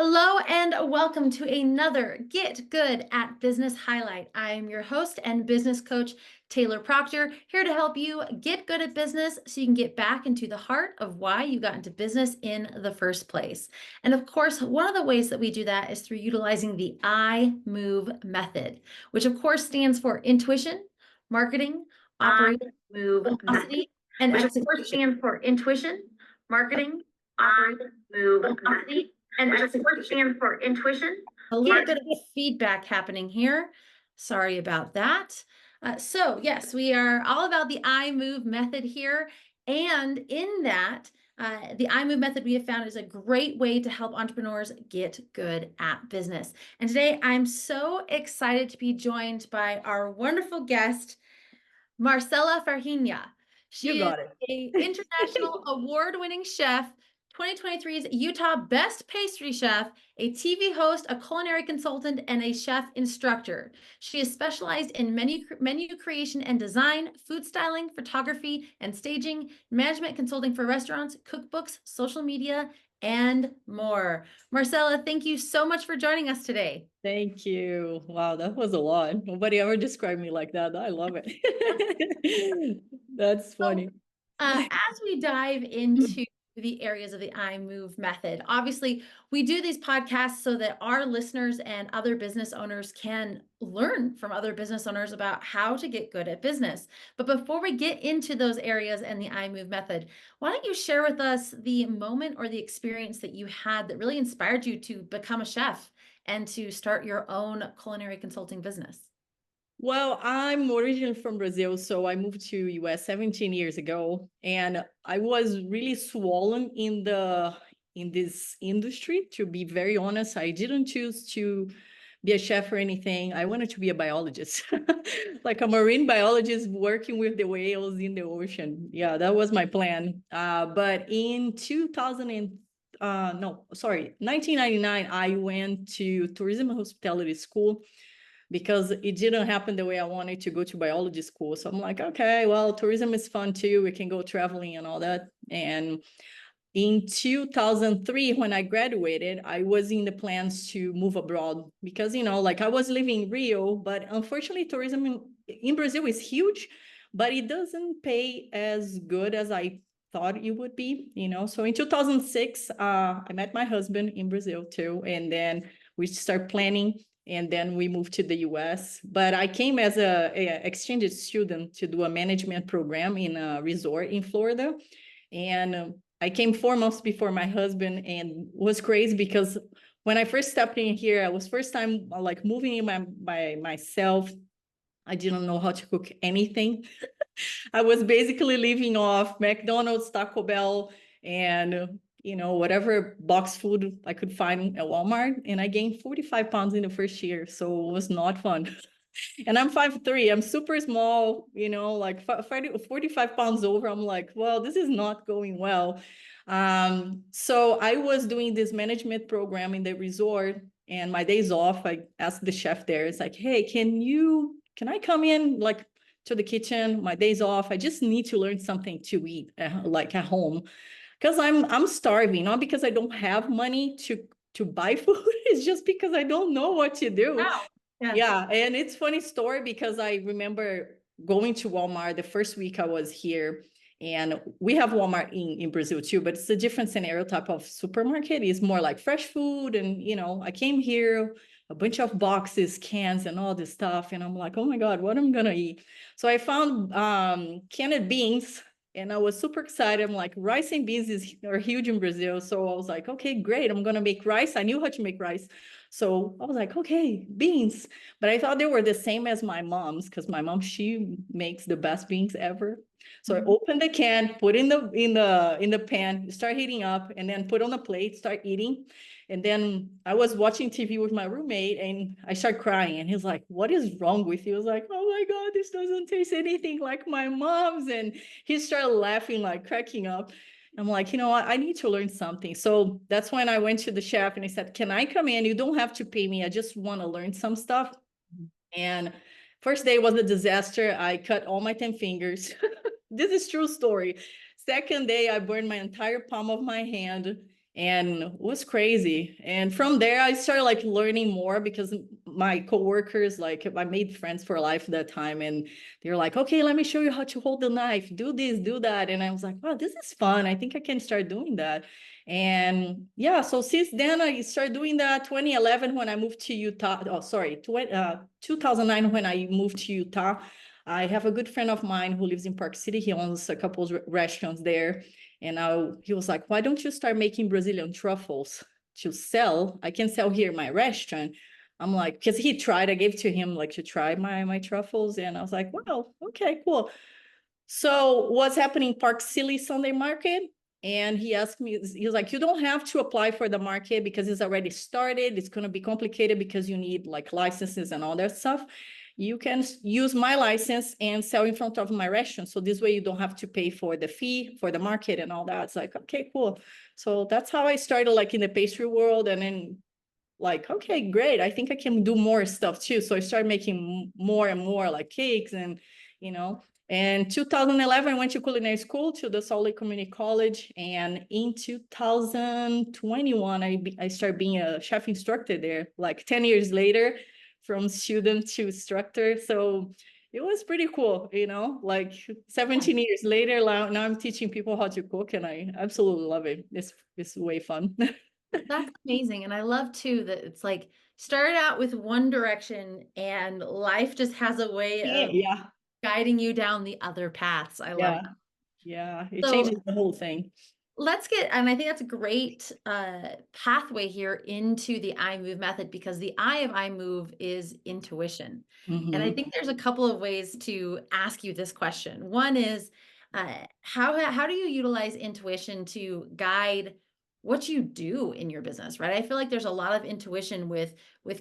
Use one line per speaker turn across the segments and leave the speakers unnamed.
Hello and welcome to another Get Good at Business highlight. I am your host and business coach, Taylor Proctor, here to help you get good at business so you can get back into the heart of why you got into business in the first place. And of course, one of the ways that we do that is through utilizing the I Move method, which of course stands for intuition, marketing, operating, velocity, and
Which of course
execution.
stands for intuition, marketing, operating, velocity, and which of course stands for intuition.
A little bit of feedback happening here. Sorry about that. So yes, we are all about the I Move method here. And in that, the I Move method we have found is a great way to help entrepreneurs get good at business. And today I'm so excited to be joined by our wonderful guest, Marcela Ferrinha.
You
She is
got it.
an international award-winning chef, 2023's Utah Best Pastry Chef, a TV host, a culinary consultant, and a chef instructor. She is specialized in menu creation and design, food styling, photography, and staging, management consulting for restaurants, cookbooks, social media, and more. Marcela, thank you so much for joining us today.
Thank you. Wow, that was a lot. Nobody ever described me like that. I love it. That's funny.
As we dive into the areas of the I Move method, obviously, we do these podcasts so that our listeners and other business owners can learn from other business owners about how to get good at business. But before we get into those areas and the I Move method, why don't you share with us the moment or the experience that you had that really inspired you to become a chef and to start your own culinary consulting business?
Well, I'm originally from Brazil, so I moved to US 17 years ago, and I was really swollen in this industry. To be very honest, I didn't choose to be a chef or anything. I wanted to be a biologist, like a marine biologist working with the whales in the ocean. Yeah, that was my plan. But in 1999, I went to tourism and hospitality school because it didn't happen the way I wanted to go to biology school. So I'm like, okay, well, tourism is fun too. We can go traveling and all that. And in 2003, when I graduated, I was in the plans to move abroad because, like I was living in Rio, but unfortunately, tourism in Brazil is huge, but it doesn't pay as good as I thought it would be, So in 2006, I met my husband in Brazil too. And then we start planning, and then we moved to the US. But I came as a exchange student to do a management program in a resort in Florida. And I came 4 months before my husband, and it was crazy because when I first stepped in here, I was first time like moving in by myself. I didn't know how to cook anything. I was basically living off McDonald's, Taco Bell, and whatever box food I could find at Walmart. And I gained 45 pounds in the first year, so it was not fun. And I'm 5'3". I'm super small, like 45 pounds over. I'm like, well, this is not going well. So I was doing this management program in the resort, and my days off, I asked the chef there, it's like, hey, can I come in like to the kitchen, my days off? I just need to learn something to eat like at home. Because I'm starving, not because I don't have money to buy food. It's just because I don't know what to do.
Wow.
Yeah, and it's funny story because I remember going to Walmart the first week I was here, and we have Walmart in Brazil too, but it's a different scenario type of supermarket. It's more like fresh food, and I came here, a bunch of boxes, cans, and all this stuff, and I'm like, oh my God, what am I gonna eat? So I found canned beans, and I was super excited. I'm like, rice and beans are huge in Brazil, so I was like, okay, great, I'm gonna make rice. I knew how to make rice. So I was like, okay, beans. But I thought they were the same as my mom's, because my mom, she makes the best beans ever. So I opened the can, put in the pan, start heating up, and then put on a plate, start eating. And then I was watching TV with my roommate, and I started crying. And he's like, what is wrong with you? I was like, oh my God, this doesn't taste anything like my mom's. And he started laughing, like cracking up. I'm like, you know what? I need to learn something. So that's when I went to the chef and I said, can I come in? You don't have to pay me. I just want to learn some stuff. And first day was a disaster. I cut all my 10 fingers. This is true story. Second day, I burned my entire palm of my hand. and it was crazy. And from there, I started like learning more because my coworkers, like I made friends for life that time, and they're like, okay, let me show you how to hold the knife, do this, do that. And I was like, wow, this is fun. I think I can start doing that. And yeah, so since then I started doing that. 2011 when I moved to Utah. Oh, sorry, 2009 when I moved to Utah. I have a good friend of mine who lives in Park City. He owns a couple of restaurants there. And he was like, why don't you start making Brazilian truffles to sell? I can sell here in my restaurant. I'm like, because he tried, I gave to him like to try my truffles. And I was like, wow, okay, cool. So what's happening Park City Sunday Market? And he asked me, he was like, you don't have to apply for the market because it's already started. It's going to be complicated because you need like licenses and all that stuff. You can use my license and sell in front of my restaurant. So this way you don't have to pay for the fee for the market and all that. It's like, okay, cool. So that's how I started like in the pastry world. And then like, okay, great. I think I can do more stuff too. So I started making more and more like cakes and, you know, and 2011, I went to culinary school to the Salt Lake Community College. And in 2021, I started being a chef instructor there, like 10 years later, from student to instructor. So it was pretty cool, you know, like 17 years later, now I'm teaching people how to cook and I absolutely love it. It's way fun.
That's amazing. And I love too that it's like started out with one direction and life just has a way of
Yeah,
guiding you down the other paths. I love
yeah,
that.
yeah. It
So
changes the whole thing.
let's get, and I think that's a great pathway here into the I move method because the I of I move is intuition. And I
Mhm.
think there's a couple of ways to ask you this question. One is how do you utilize intuition to guide what you do in your business, right? I feel like there's a lot of intuition with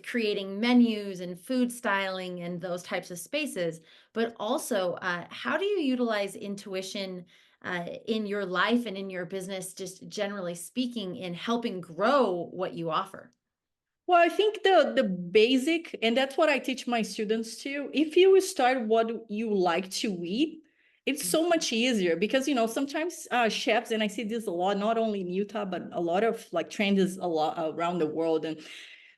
creating menus and food styling and those types of spaces, but also how do you utilize intuition in your life and in your business, just generally speaking, in helping grow what you offer?
Well, I think the basic, and that's what I teach my students too. If you start what you like to eat, it's so much easier because you know sometimes chefs, and I see this a lot, not only in Utah but a lot of like trends a lot around the world, and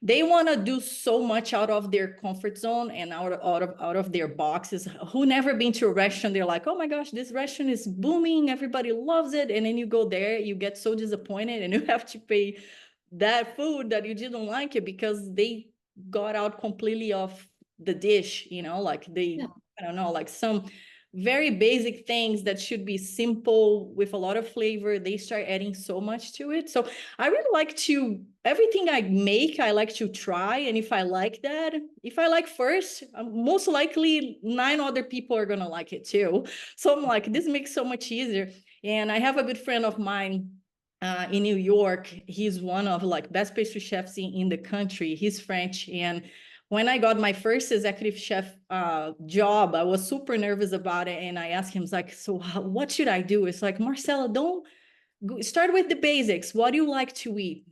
they want to do so much out of their comfort zone and out of their boxes. Who never been to a restaurant, they're like, oh my gosh, this restaurant is booming, everybody loves it, and then you go there, you get so disappointed and you have to pay that food that you didn't like it because they got out completely off the dish, you know, like
Yeah.
I don't know, like some very basic things that should be simple with a lot of flavor, they start adding so much to it. So I really like to, everything I make, I like to try. And if I like that, if I like first, most likely 9 other people are going to like it too. So I'm like, this makes so much easier. And I have a good friend of mine in New York. He's one of like best pastry chefs in the country. He's French. And when I got my first executive chef job, I was super nervous about it. And I asked him, like, so what should I do? It's like, Marcela, don't start with the basics. What do you like to eat?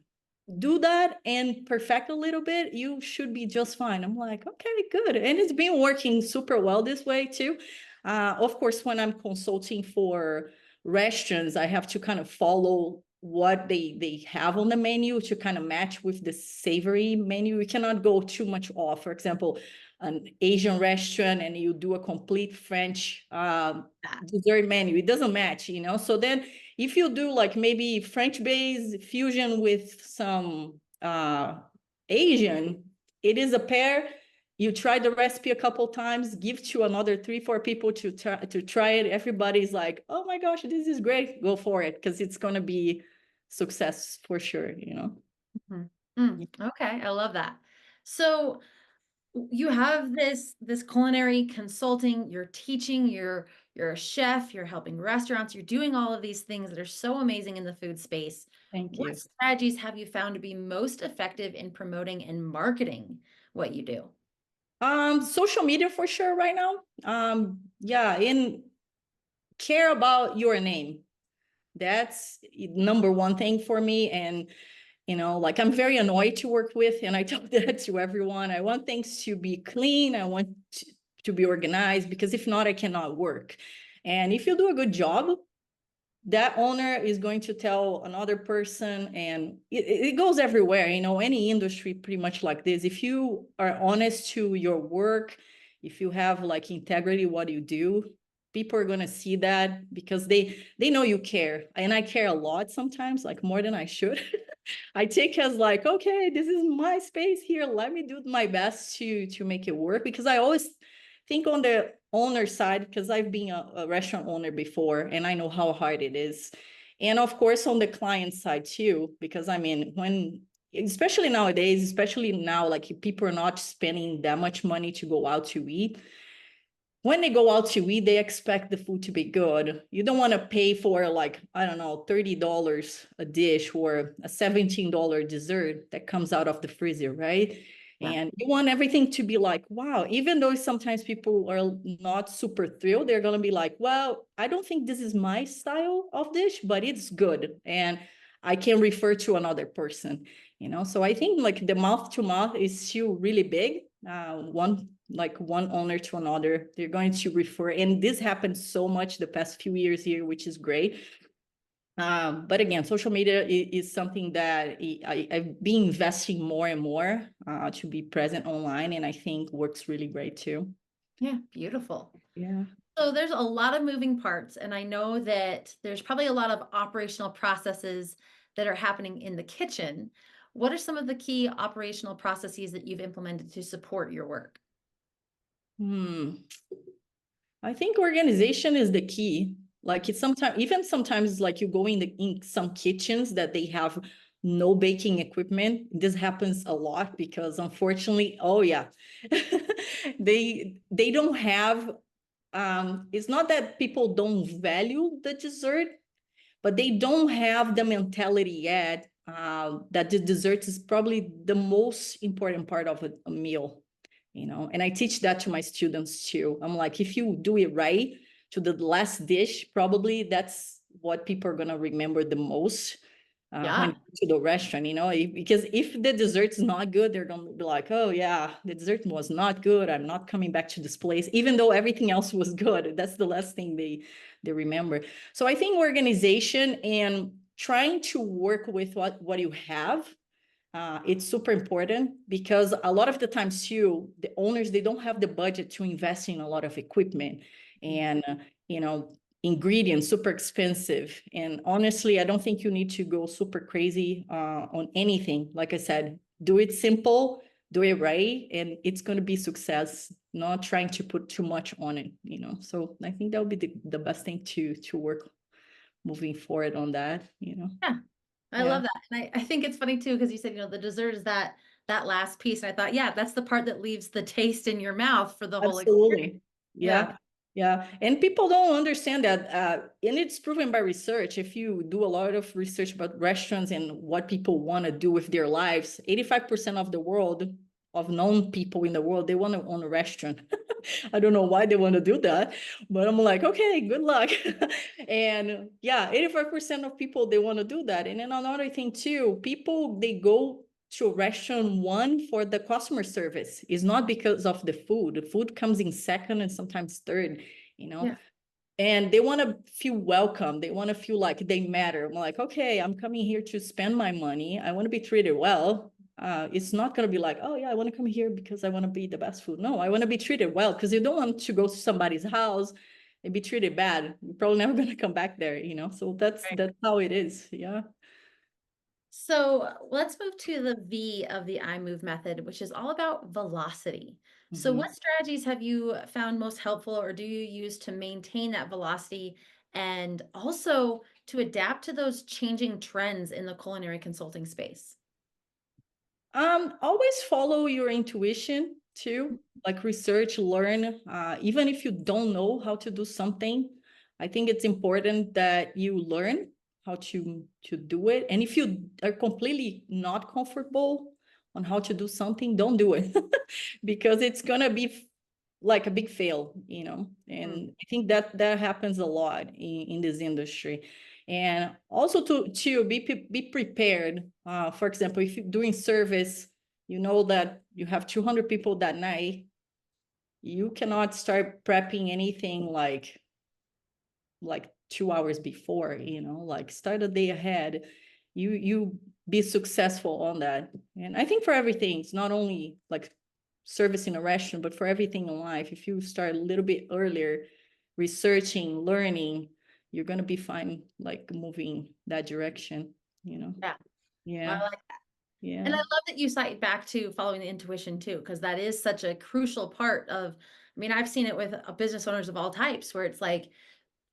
Do that and perfect a little bit, you should be just fine. I'm like, okay, good. And it's been working super well this way too. Of course, when I'm consulting for restaurants, I have to kind of follow what they have on the menu to kind of match with the savory menu. We cannot go too much off. For example, an Asian restaurant and you do a complete French dessert menu, it doesn't match, you know? So then if you do like maybe French based fusion with some Asian, it is a pair. You try the recipe a couple times, give to another 3, 4 people to try it. Everybody's like, oh my gosh, this is great. Go for it because it's going to be success for sure, you know?
Mhm. Okay, I love that. So you have this culinary consulting, you're teaching, you're a chef, you're helping restaurants, you're doing all of these things that are so amazing in the food space.
Thank
What
you.
strategies have you found to be most effective in promoting and marketing what you do?
Social media for sure right now. Yeah, and care about your name. That's number one thing for me. And you know, like I'm very annoyed to work with, and I tell that to everyone. I want things to be clean. I want to be organized because if not, I cannot work. And if you do a good job, that owner is going to tell another person, and it goes everywhere, you know, any industry pretty much like this. If you are honest to your work, if you have like integrity, what you do, people are going to see that because they know you care. And I care a lot sometimes, like more than I should. I take as like, okay, this is my space here. Let me do my best to make it work, because I always think on the owner side, because I've been a restaurant owner before and I know how hard it is. And of course, on the client side too, because I mean, when, especially nowadays, especially now, like people are not spending that much money to go out to eat. When they go out to eat, they expect the food to be good. You don't want to pay for like, I don't know, $30 a dish or a $17 dessert that comes out of the freezer, right?
Yeah.
And you want everything to be like, wow, even though sometimes people are not super thrilled, they're going to be like, well, I don't think this is my style of dish, but it's good. And I can refer to another person, you know? So I think like the mouth to mouth is still really big. One owner to another, they're going to refer. And this happens so much the past few years here, which is great. But again, social media is something that I've been investing more and more to be present online, and I think works really great too.
Yeah, beautiful.
Yeah.
So there's a lot of moving parts, and I know that there's probably a lot of operational processes that are happening in the kitchen. What are some of the key operational processes that you've implemented to support your work?
I think organization is the key. Like it's sometimes, even sometimes like you go in some kitchens that they have no baking equipment. This happens a lot because unfortunately, oh yeah, they don't have, it's not that people don't value the dessert, but they don't have the mentality yet that the dessert is probably the most important part of a meal, you know. And I teach that to my students too. I'm like, if you do it right to the last dish, probably that's what people are going to remember the most when
Yeah.
you go to the restaurant, you know. Because if the dessert's not good, they're going to be like, oh yeah, the dessert was not good, I'm not coming back to this place, even though everything else was good. That's the last thing they remember. So I think organization and trying to work with what you have, it's super important, because a lot of the times too, the owners, they don't have the budget to invest in a lot of equipment, and you know, ingredients super expensive. And honestly, I don't think you need to go super crazy on anything. Like I said, do it simple, do it right, and it's going to be success, not trying to put too much on it, you know. So I think that would be the best thing to work moving forward on that, you know.
Yeah. I
Yeah.
love that. And I think it's funny too, because you said, the dessert is that last piece. And I thought, yeah, that's the part that leaves the taste in your mouth for the whole experience.
Absolutely.
Yeah.
Yeah. Yeah. And people don't understand that. And it's proven by research. If you do a lot of research about restaurants and what people want to do with their lives, 85% of the world, of known people in the world, they want to own a restaurant. I don't know why they want to do that, but I'm like, okay, good luck. And yeah, 85% of people, they want to do that. And then another thing too, people, they go to restaurant one for the customer service. It's not because of the food. The food comes in second and sometimes third, you know.
Yeah.
And they want to feel welcome. They want to feel like they matter. I'm like, okay, I'm coming here to spend my money. I want to be treated well. It's not going to be like, oh yeah, I want to come here because I want to be the best food. No, I want to be treated well, because you don't want to go to somebody's house and be treated bad. You're probably never going to come back there, you know. So that's how it is. Yeah.
So let's move to the V of the I move method, which is all about velocity. So
Mhm.
what strategies have you found most helpful, or do you use to maintain that velocity and also to adapt to those changing trends in the culinary consulting space?
Always follow your intuition too, like research, learn. Even if you don't know how to do something, I think it's important that you learn how to do it. And if you are completely not comfortable on how to do something, don't do it because it's gonna be like a big fail, you know. And I think that happens a lot in this industry. And also to be prepared. For example, if you're doing service, you know that you have 200 people that night, you cannot start prepping anything like like 2 hours before, you know, like start a day ahead. You be successful on that. And I think for everything, it's not only like service in a restaurant, but for everything in life, if you start a little bit earlier, researching, learning, you're gonna be fine, like moving that direction, you know.
Yeah.
Yeah.
I like
Yeah.
And I love that you cite back to following the intuition too, because that is such a crucial part of, I mean, I've seen it with business owners of all types where it's like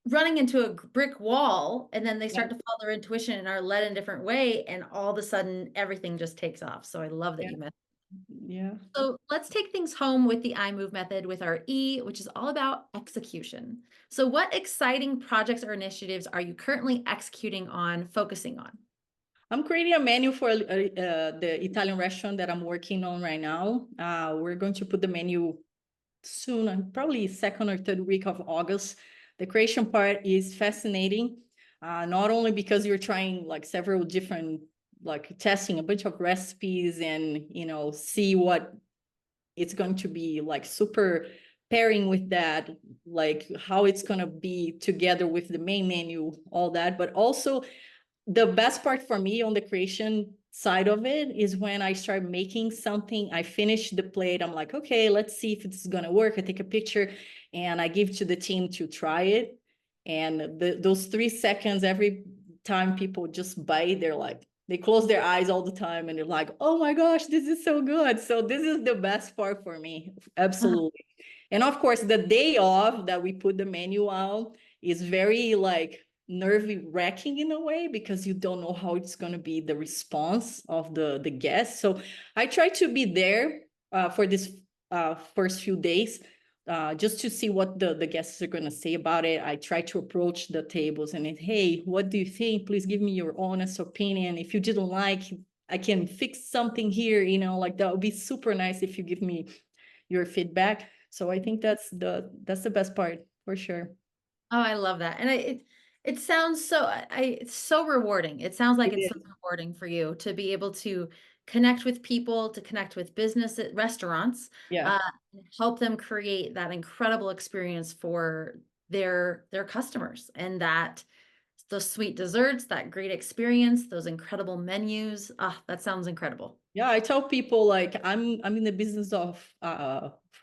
running into a brick wall and then they start to follow their intuition and are led in a different way. And all of a sudden everything just takes off. So I love that
Yeah.
you met.
Yeah.
So let's take things home with the iMove method with our E, which is all about execution. So what exciting projects or initiatives are you currently executing on, focusing on?
I'm creating a menu for the Italian restaurant that I'm working on right now. We're going to put the menu soon, probably second or third week of August. The creation part is fascinating, not only because you're trying like several different, like testing a bunch of recipes and, you know, see what it's going to be like super pairing with that, like how it's going to be together with the main menu, all that, but also the best part for me on the creation side of it is when I start making something, I finish the plate, I'm like, okay, let's see if it's gonna work. I take a picture and I give to the team to try it. And those 3 seconds, every time people just bite, they're like, they close their eyes all the time and they're like, oh my gosh, this is so good. So this is the best part for me, absolutely. And of course, the day off that we put the menu out is very like nerve wracking in a way because you don't know how it's going to be the response of the guests. So I try to be there for this first few days just to see what the guests are going to say about it. I try to approach the tables and hey, what do you think? Please give me your honest opinion. If you didn't like, I can fix something here, you know, like that would be super nice if you give me your feedback. So I think that's the best part for sure.
Oh, I love that. And it sounds so it's so rewarding. It sounds like
It
it's so
is.
rewarding for you to be able to connect with people, to connect with business at restaurants,
Yeah.
and help them create that incredible experience for their customers and that those sweet desserts, that great experience, those incredible menus. Ah, that sounds incredible.
Yeah, I tell people like I'm in the business of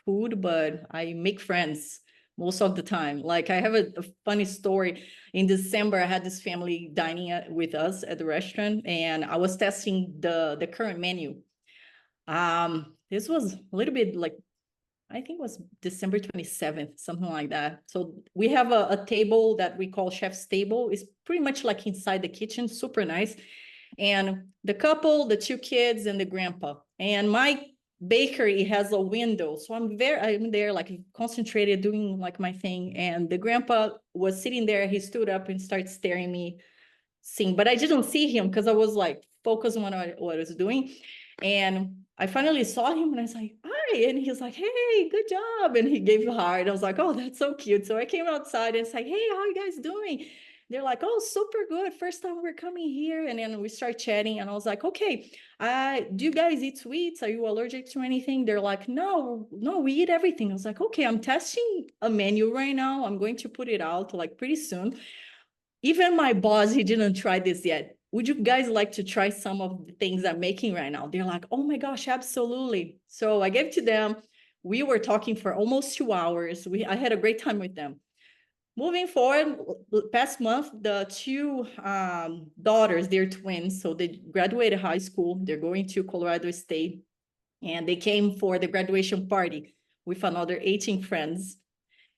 food, but I make friends most of the time. Like I have a funny story. In December, I had this family dining with us at the restaurant, and I was testing the current menu. This was a little bit like I think it was December 27th, something like that. So we have a table that we call chef's table. It's pretty much like inside the kitchen, super nice. And the couple, the two kids, and the grandpa. And my bakery has a window. So I'm there like concentrated doing like my thing. And the grandpa was sitting there. He stood up and started staring me sing, but I didn't see him because I was like focused on what I was doing. And I finally saw him and I was like, hi. And he was like, hey, good job. And he gave a heart. I was like, oh, that's so cute. So I came outside and it's like, hey, how you guys doing? They're like, oh, super good. First time we're coming here. And then we start chatting. And I was like, okay, do you guys eat sweets? Are you allergic to anything? They're like, no, we eat everything. I was like, okay, I'm testing a menu right now. I'm going to put it out like pretty soon. Even my boss, he didn't try this yet. Would you guys like to try some of the things I'm making right now? They're like, oh my gosh, absolutely. So I gave to them. We were talking for almost 2 hours. I had a great time with them. Moving forward, past month, the two daughters, they're twins. So they graduated high school. They're going to Colorado State. And they came for the graduation party with another 18 friends.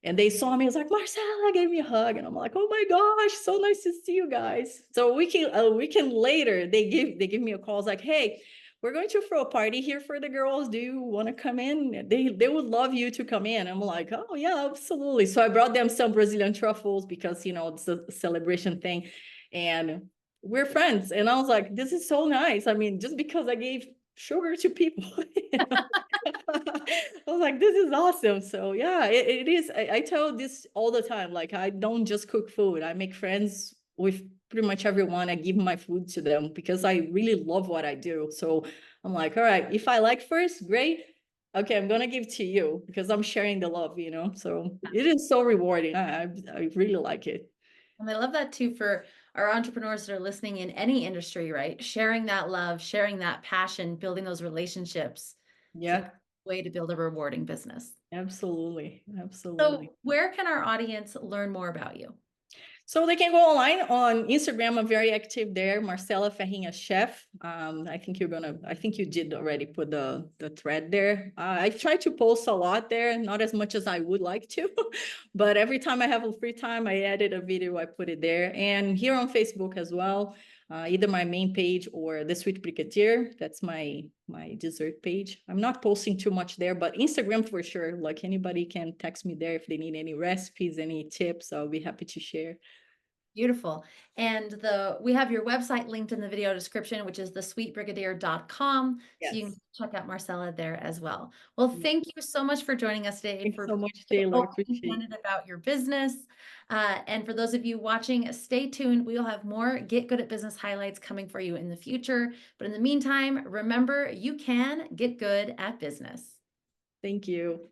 And they saw me, I was like, Marcela gave me a hug. And I'm like, oh my gosh, so nice to see you guys. So a weekend later, they give me a call. I was like, hey, we're going to throw a party here for the girls. Do you want to come in? They would love you to come in. I'm like, oh yeah, absolutely. So I brought them some Brazilian truffles because, you know, it's a celebration thing. And we're friends. And I was like, this is so nice. I mean, just because I gave sugar to people. You know? I was like, this is awesome. So yeah, it is. I tell this all the time. Like, I don't just cook food. I make friends with pretty much everyone. I give my food to them because I really love what I do. So I'm like, all right, if I like first, great. Okay, I'm gonna give to you because I'm sharing the love, you know. So it is so rewarding. I really like it.
And I love that too for our entrepreneurs that are listening in any industry, right? Sharing that love, sharing that passion, building those relationships. It's a
Yeah,
way to build a rewarding business.
absolutely.
So,
Absolutely.
where can our audience learn more about you?
So they can go online on Instagram. I'm very active there. Marcela Ferrinha Chef. I think you did already put the thread there. I try to post a lot there, not as much as I would like to, but every time I have a free time, I edit a video, I put it there. And here on Facebook as well, either my main page or the Sweet Brigadier. That's my dessert page. I'm not posting too much there, but Instagram for sure. Like anybody can text me there if they need any recipes, any tips. I'll be happy to share.
Beautiful. And we have your website linked in the video description, which is thesweetbrigadier.com. So you can
Yes.
check out Marcela there as well. Well, thank you so much for joining us today,
Thanks
for
so much,
being
Taylor.
open and
Appreciate
candid about your business. And for those of you watching, stay tuned. We will have more Get Good at Business highlights coming for you in the future. But in the meantime, remember, you can get good at business.
Thank you.